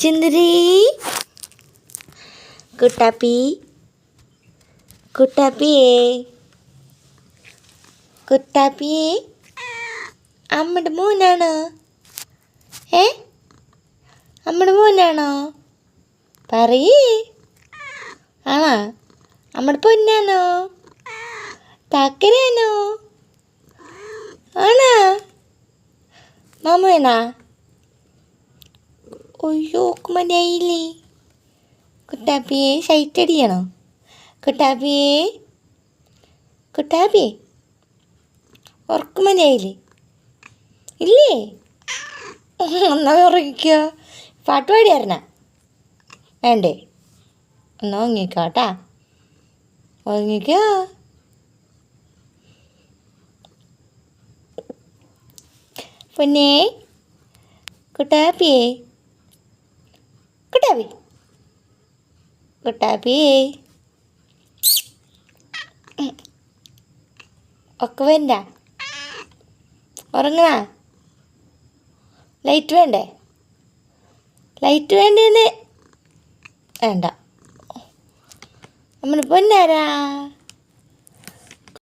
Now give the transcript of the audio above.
ചുന്ദരി കുട്ടാപ്പി കുട്ടാപ്പിയേ കുട്ടാപ്പിയേ അമ്മയുടെ മോനാണോ? അമ്മയുടെ മോനാണോ? പറയേ. ആണോ? അമ്മയുടെ പൊന്നാണോ? താക്കരാണോ? ആണോ? മാമനാ? ഒയ്യോ മതിയായില്ലേ? കുട്ടാപ്പിയെ സൈറ്റ് അടിയണോ? കുട്ടാപ്പിയെ കുട്ടാപ്പിയെ ഉറക്കുമതിയായില്ലേ? ഇല്ലേ? എന്നാ ഉറങ്ങിക്കോ. പാട്ട് പാടിയായിരുന്ന വേണ്ടേ? എന്നാ ഉറങ്ങിക്കോട്ടാ. ഉറങ്ങിക്കോ. പൊന്നേ കുട്ടാപ്പിയേ കുട്ടാപ്പി കുട്ടാപ്പിയേ ഒക്കെ വേണ്ട. ഉറങ്ങണ? ലൈറ്റ് വേണ്ടേ? ലൈറ്റ് വേണ്ടേന്ന് വേണ്ട. നമ്മൾ പൊന്നാരാ.